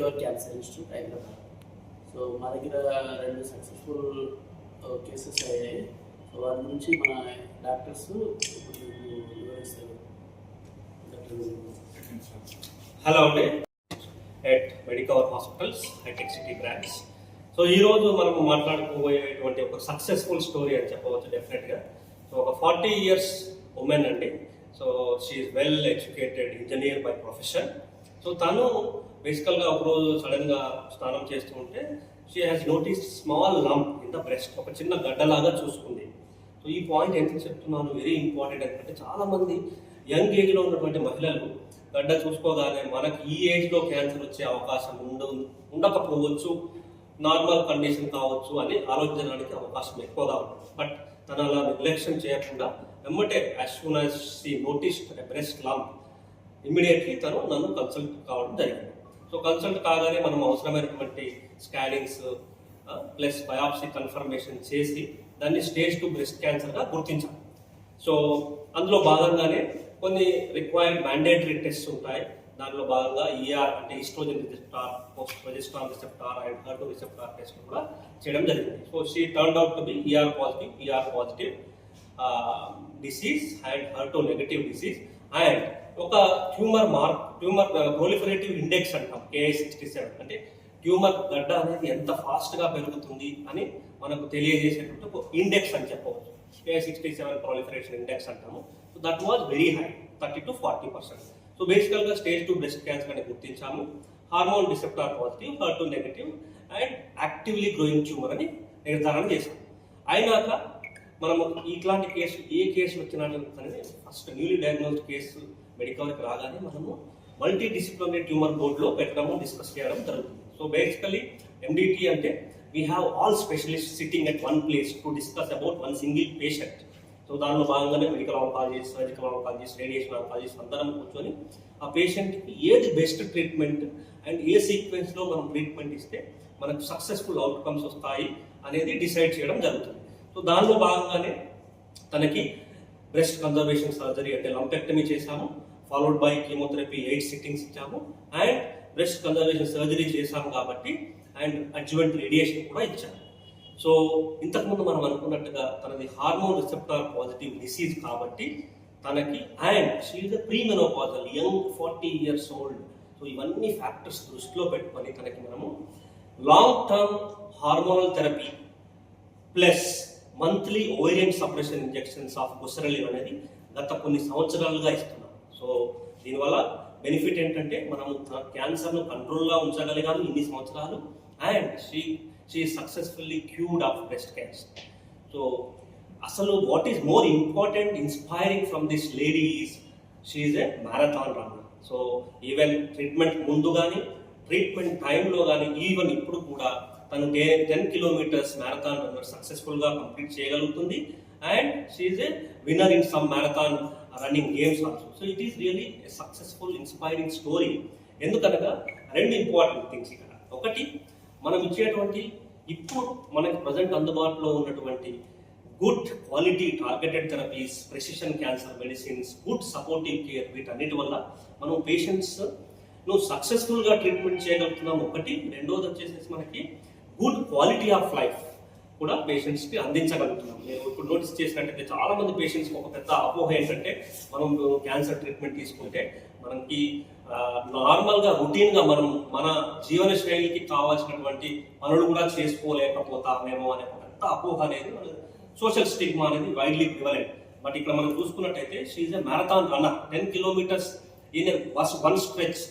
Medicover cancer institute Hyderabad. So మా దగ్గర 2 successful cases అయ్యాయి. సో వారి నుంచి మన డాక్టర్స్ ఇప్పుడు వివరిస్తారు. హలో అండి, at Medicover Hospitals Hitech City branch. So ఈరోజు మనం మాట్లాడుకోబోయేటువంటి ఒక సక్సెస్ఫుల్ స్టోరీ అని చెప్పవచ్చు డెఫినెట్గా. సో ఒక 40 years ఉమెన్ అండి. So she is well educated engineer by profession. So తను బేసికల్గా ఒకరోజు సడన్గా స్నానం చేస్తూ ఉంటే she has notice small lump in the breast, ఒక చిన్న గడ్డలాగా చూసుకుంది. సో ఈ పాయింట్ ఎందుకు చెప్తున్నాను, వెరీ ఇంపార్టెంట్. ఎందుకంటే చాలామంది యంగ్ ఏజ్లో ఉన్నటువంటి మహిళలు గడ్డ చూసుకోగానే మనకి ఈ ఏజ్లో క్యాన్సర్ వచ్చే అవకాశం ఉండకపోవచ్చు, నార్మల్ కండిషన్ కావచ్చు అని ఆలోచించడానికి అవకాశం ఎక్కువగా ఉంటుంది. బట్ తను అలా నిర్లక్ష్యం చేయకుండా వెంబటే as soon as she noticed a breast lump immediately తను నన్ను కన్సల్ట్ కావడం జరిగింది. సో కన్సల్ట్ కాగానే మనం అవసరమైనటువంటి స్కానింగ్స్ ప్లస్ బయాప్సీ కన్ఫర్మేషన్ చేసి దాన్ని స్టేజ్ 2 బ్రెస్ట్ క్యాన్సర్గా గుర్తించాం. సో అందులో భాగంగానే కొన్ని రిక్వైర్డ్ మ్యాండేటరీ టెస్ట్ ఉంటాయి. దానిలో భాగంగా ఈఆర్ అంటే oestrogen receptor, post progesterone receptor and HER two receptor test కూడా చేయడం జరిగింది. So she turned out to be ER positive disease and HER two negative disease. And ఒక ట్యూమర్ ప్రొలిఫరేటివ్ ఇండెక్స్ అంటాం, Ki-67. అంటే ట్యూమర్ గడ్డ అనేది ఎంత ఫాస్ట్గా పెరుగుతుంది అని మనకు తెలియజేసేటువంటి ఒక ఇండెక్స్ అని చెప్పవచ్చు. Ki-67 proliferation index అంటాము. So that was very high, 30 to 40%. So బేసికల్గా స్టేజ్ 2 బ్రెస్ట్ క్యాన్సర్ అని గుర్తించాము. Hormone receptor positive, HER two negative and actively growing tumour అని నిర్ధారణ చేశాం. అయినాక మనము ఇట్లాంటి కేసు ఏ కేసు వచ్చినా అనేది ఫస్ట్ న్యూలీ డయాగ్నోస్డ్ కేసు మెడికవర్కి రాగానే మనము మల్టీ డిసిప్లినరీ ట్యూమర్ బోర్డులో పెట్టడము, డిస్కస్ చేయడం జరుగుతుంది. సో బేసికలీ MDT అంటే we have all specialists sitting at one place to discuss about one single patient. So దానిలో భాగంగానే medical oncologist, surgical oncologist, radiation oncologist అందరం కూర్చొని ఆ పేషెంట్కి ఏది బెస్ట్ ట్రీట్మెంట్ అండ్ ఏ సీక్వెన్స్లో మనం ట్రీట్మెంట్ ఇస్తే మనకు సక్సెస్ఫుల్ అవుట్కమ్స్ వస్తాయి అనేది డిసైడ్ చేయడం జరుగుతుంది. సో దానిలో భాగంగానే తనకి బ్రెస్ట్ కన్జర్వేషన్ సర్జరీ అంటే లంపెక్టమీ చేశాము, ఫాలోడ్ బై కీమోథెరపీ 8 sittings ఇచ్చాము అండ్ బ్రెస్ట్ కన్జర్వేషన్ సర్జరీ చేశాము కాబట్టి అండ్ అడ్జువెంట్ రేడియేషన్ కూడా ఇచ్చాము. సో ఇంతకుముందు మనం అనుకున్నట్టుగా తనది హార్మోన్ రిసెప్టార్ పాజిటివ్ డిసీజ్ కాబట్టి తనకి and she is a premenopausal young 40 years old. So ఇవన్నీ ఫ్యాక్టర్స్ దృష్టిలో పెట్టుకొని తనకి మనము long term hormonal therapy plus monthly ovarian suppression injections of buserelin అనేది గత కొన్ని సంవత్సరాలుగా ఇస్తున్నాం. సో దీనివల్ల బెనిఫిట్ ఏంటంటే మనము క్యాన్సర్ను కంట్రోల్గా ఉంచగలిగాము ఇన్ని సంవత్సరాలు and she successfully cured of breast cancer. So అసలు what is more important inspiring from this lady is she is a marathon runner. So even treatment ముందు కానీ ట్రీట్మెంట్ టైంలో కానీ ఈవెన్ ఇప్పుడు కూడా తను 10 kilometers మ్యారథాన్ రన్నర్ సక్సెస్ఫుల్గా కంప్లీట్ చేయగలుగుతుంది and she is a winner in some marathon running games also. So it is really a successful inspiring story. ఎందుకనగా 2 ఇంపార్టెంట్ థింగ్స్ ఇక్కడ. ఒకటి, మనం ఇచ్చేటువంటి ఇప్పుడు మనకి ప్రజెంట్ అందుబాటులో ఉన్నటువంటి good quality targeted therapies, precision cancer medicines, good supportive care, వీటన్నిటి వల్ల మనం పేషెంట్స్ను సక్సెస్ఫుల్గా ట్రీట్మెంట్ చేయగలుగుతున్నాం. ఒకటి. రెండోది వచ్చేసి మనకి గుడ్ క్వాలిటీ ఆఫ్ లైఫ్ కూడా పేషెంట్స్కి అందించగలుగుతున్నాం. నేను ఇప్పుడు నోటీస్ చేసినట్టయితే చాలా మంది పేషెంట్స్కి ఒక పెద్ద అపోహ ఏంటంటే మనం క్యాన్సర్ ట్రీట్మెంట్ తీసుకుంటే మనకి నార్మల్గా రొటీన్గా మనం మన జీవన శైలికి కావాల్సినటువంటి పనులు కూడా చేసుకోలేకపోతామేమో అనే ఒక పెద్ద అపోహ అనేది సోషల్ స్టిగ్మా అనేది వైడ్లీ ప్రివలెంట్. బట్ ఇక్కడ మనం చూసుకున్నట్టయితే she is a marathon runner, 10 kilometers in one stretch